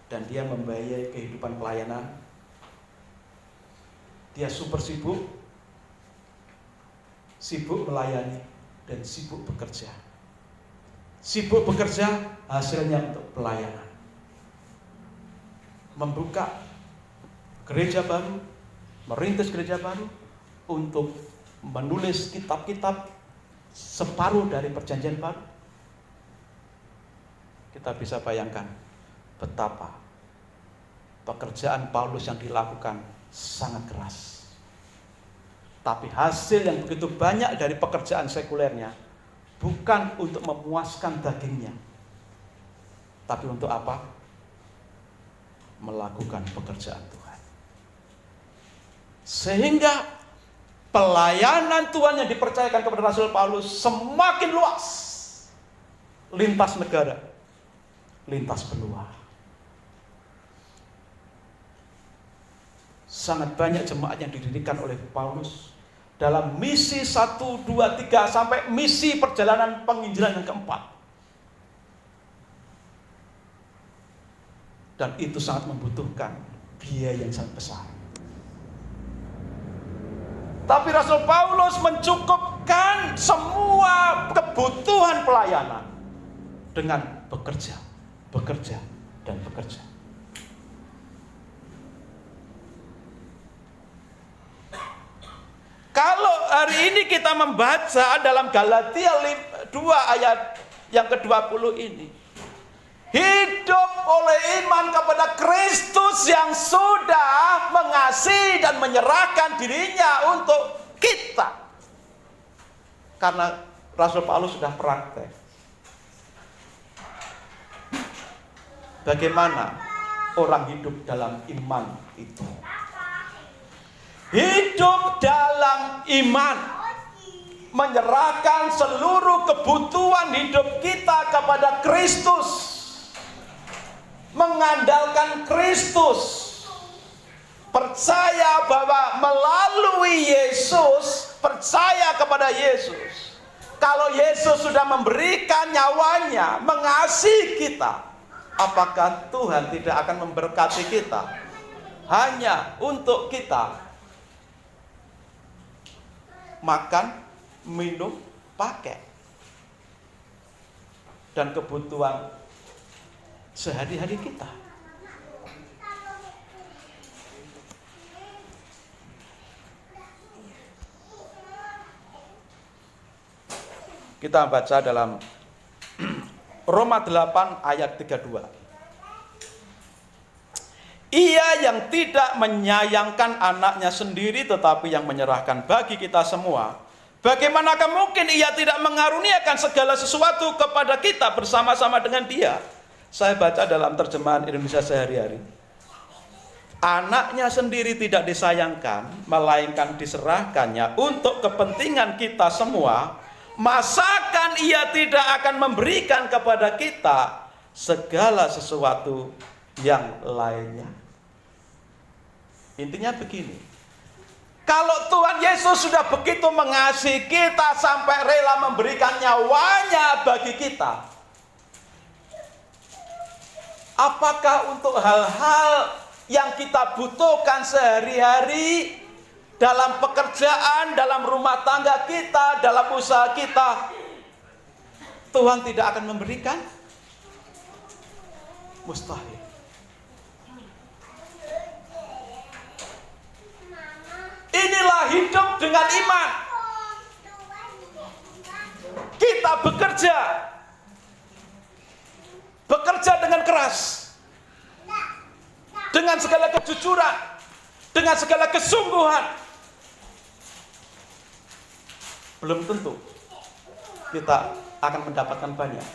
dan dia membiayai kehidupan pelayanan. Dia super sibuk melayani dan sibuk bekerja. Sibuk bekerja hasilnya untuk pelayanan. Membuka gereja baru, merintis gereja baru, untuk menulis kitab-kitab separuh dari perjanjian baru. Kita bisa bayangkan betapa pekerjaan Paulus yang dilakukan sangat keras. Tapi hasil yang begitu banyak dari pekerjaan sekulernya bukan untuk memuaskan dagingnya, tapi untuk apa? Melakukan pekerjaan Tuhan. Sehingga pelayanan Tuhan yang dipercayakan kepada Rasul Paulus semakin luas, lintas negara, lintas benua. Sangat banyak jemaat yang didirikan oleh Paulus dalam misi 1, 2, 3 sampai misi perjalanan penginjilan yang keempat. Dan itu sangat membutuhkan biaya yang sangat besar. Tapi Rasul Paulus mencukupkan semua kebutuhan pelayanan dengan bekerja, dan bekerja. ini kita membaca dalam Galatia 2 ayat yang ke-20 ini. Hidup oleh iman kepada Kristus yang sudah mengasihi dan menyerahkan dirinya untuk kita. Karena Rasul Paulus sudah praktek. Bagaimana orang hidup dalam iman itu? Hidup dalam iman, menyerahkan seluruh kebutuhan hidup kita kepada Kristus, mengandalkan Kristus, percaya bahwa melalui Yesus, percaya kepada Yesus. Kalau Yesus sudah memberikan nyawanya, mengasihi kita, apakah Tuhan tidak akan memberkati kita hanya untuk kita makan, minum, pakai, dan kebutuhan sehari-hari kita? Kita baca dalam Roma 8 ayat 32. Ia yang tidak menyayangkan anaknya sendiri tetapi yang menyerahkan bagi kita semua, bagaimanakah mungkin ia tidak mengaruniakan segala sesuatu kepada kita bersama-sama dengan dia? Saya baca dalam terjemahan Indonesia sehari-hari. Anaknya sendiri tidak disayangkan, melainkan diserahkannya untuk kepentingan kita semua. Masakan ia tidak akan memberikan kepada kita segala sesuatu yang lainnya? Intinya begini, kalau Tuhan Yesus sudah begitu mengasihi kita sampai rela memberikan nyawanya bagi kita, apakah untuk hal-hal yang kita butuhkan sehari-hari, dalam pekerjaan, dalam rumah tangga kita, dalam usaha kita, Tuhan tidak akan memberikan? Mustahil. Inilah hidup dengan iman. Kita bekerja dengan keras, dengan segala kejujuran, dengan segala kesungguhan. Belum tentu kita akan mendapatkan banyak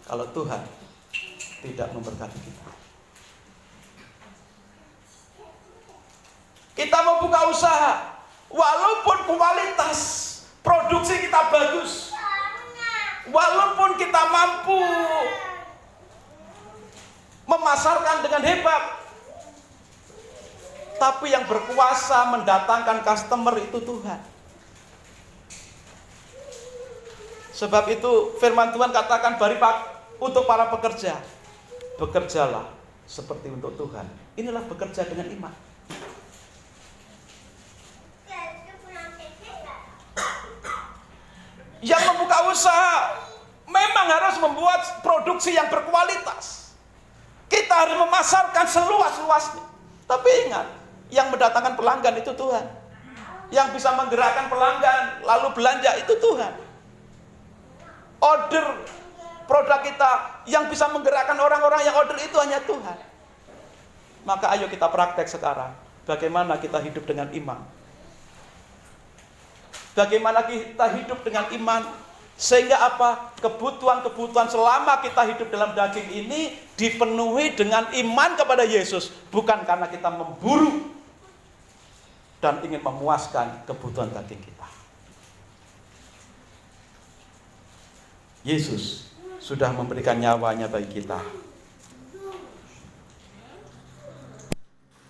kalau Tuhan tidak memberkati kita. Kita mau buka usaha, walaupun kualitas produksi kita bagus, walaupun kita mampu memasarkan dengan hebat, tapi yang berkuasa mendatangkan customer itu Tuhan. Sebab itu firman Tuhan katakan untuk para pekerja, bekerjalah seperti untuk Tuhan. Inilah bekerja dengan iman. Yang membuka usaha memang harus membuat produksi yang berkualitas. Kita harus memasarkan seluas-luasnya. Tapi ingat, yang mendatangkan pelanggan itu Tuhan. Yang bisa menggerakkan pelanggan lalu belanja itu Tuhan. Order produk kita yang bisa menggerakkan orang-orang yang order itu hanya Tuhan. Maka ayo kita praktek sekarang. Bagaimana kita hidup dengan iman? Bagaimana kita hidup dengan iman? Sehingga apa? Kebutuhan-kebutuhan selama kita hidup dalam daging ini dipenuhi dengan iman kepada Yesus. Bukan karena kita memburu dan ingin memuaskan kebutuhan daging kita. Yesus sudah memberikan nyawanya bagi kita.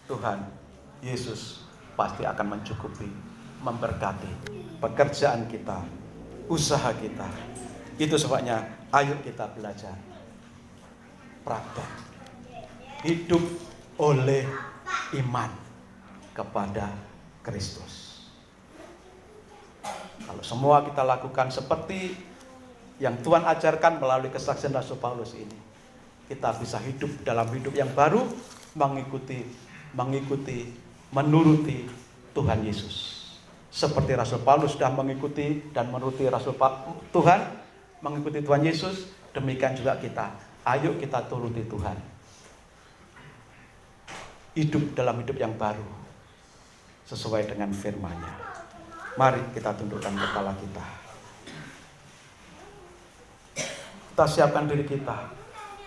Tuhan Yesus pasti akan mencukupi, memberkati pekerjaan kita, usaha kita. Itu sebabnya ayo kita belajar praktek hidup oleh iman kepada Kristus. Kalau semua kita lakukan seperti yang Tuhan ajarkan melalui kesaksian Rasul Paulus ini, kita bisa hidup dalam hidup yang baru, mengikuti, menuruti Tuhan Yesus. Seperti Rasul Paulus sudah mengikuti dan menuruti Tuhan, mengikuti Tuhan Yesus, demikian juga kita. Ayo kita turuti Tuhan. Hidup dalam hidup yang baru, sesuai dengan firman-Nya. Mari kita tundukkan kepala kita. Kita siapkan diri kita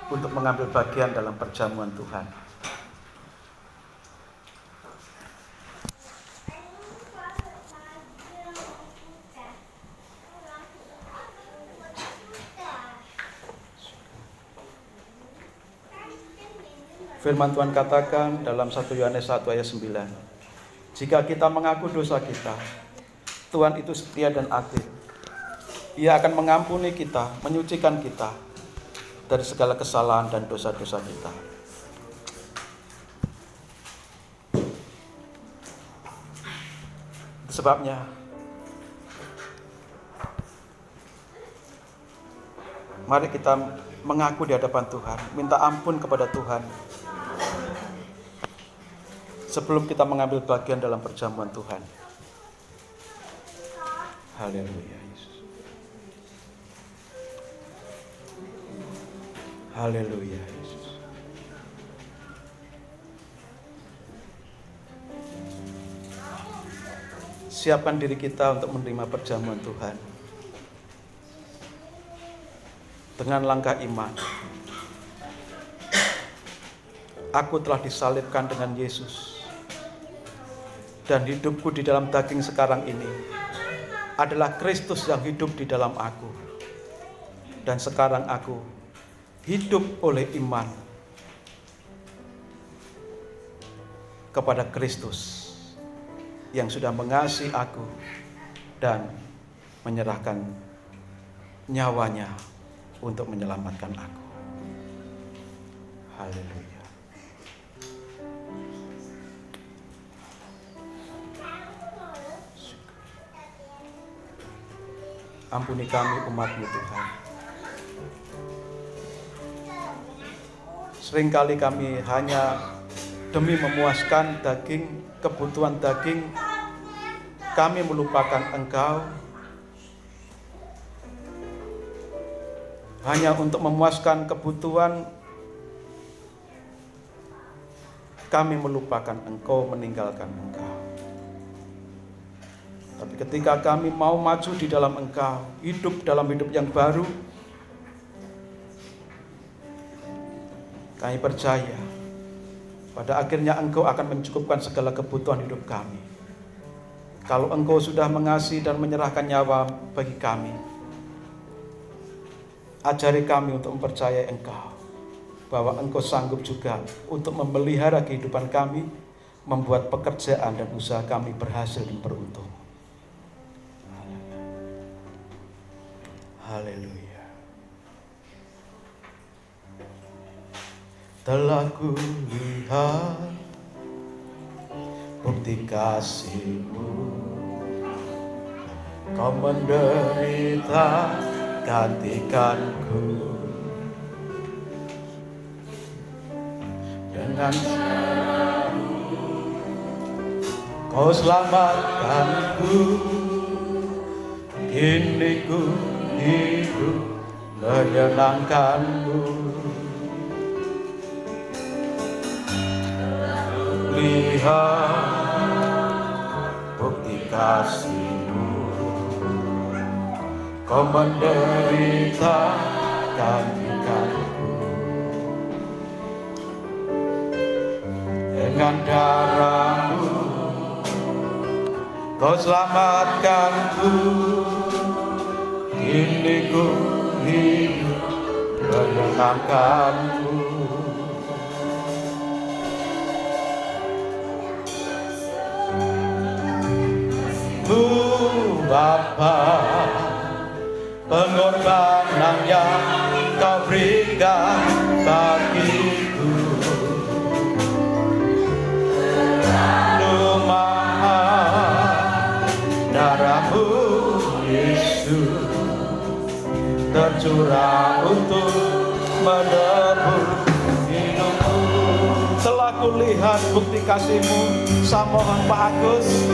untuk mengambil bagian dalam perjamuan Tuhan. Firman Tuhan katakan dalam 1 Yohanes 1 ayat 9. Jika kita mengaku dosa kita, Tuhan itu setia dan adil. Ia akan mengampuni kita, menyucikan kita dari segala kesalahan dan dosa-dosa kita. Itu sebabnya mari kita mengaku di hadapan Tuhan, minta ampun kepada Tuhan sebelum kita mengambil bagian dalam perjamuan Tuhan. Haleluya Yesus. Haleluya Yesus. Siapkan diri kita untuk menerima perjamuan Tuhan dengan langkah iman. Aku telah disalibkan dengan Yesus. Dan hidupku di dalam daging sekarang ini adalah Kristus yang hidup di dalam aku. Dan sekarang aku hidup oleh iman kepada Kristus yang sudah mengasihi aku dan menyerahkan nyawanya untuk menyelamatkan aku. Haleluya. Ampuni kami umat-Mu Tuhan. Seringkali kami hanya demi memuaskan daging, kebutuhan daging, kami melupakan Engkau. Hanya untuk memuaskan kebutuhan, kami melupakan Engkau, meninggalkan Engkau. Tapi ketika kami mau maju di dalam Engkau, hidup dalam hidup yang baru, kami percaya pada akhirnya Engkau akan mencukupkan segala kebutuhan hidup kami. Kalau Engkau sudah mengasihi dan menyerahkan nyawa bagi kami, ajari kami untuk mempercayai Engkau, bahwa Engkau sanggup juga untuk memelihara kehidupan kami, membuat pekerjaan dan usaha kami berhasil dan beruntung. Haleluya. Telah kulihat bukti kasih-Mu, Kau menderita gantikanku. Dengan Kau selamatkanku, kini ku hidup menyenangkan-Mu. Lihat bukti kasih-Mu, Kau menderita gantikanku. Dengan darah-Mu Kau selamatkanku, kini ku hidup menyenangkan-Mu. Bapa, pengorbanan yang Kau berikan bagiku, lumahan darah-Mu Yesus tercurah untuk menebus hidupku. Telah kulihat melihat bukti kasih-Mu. Saya mohon Pak Agus,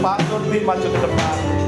Pak Nurdi maju ke depan.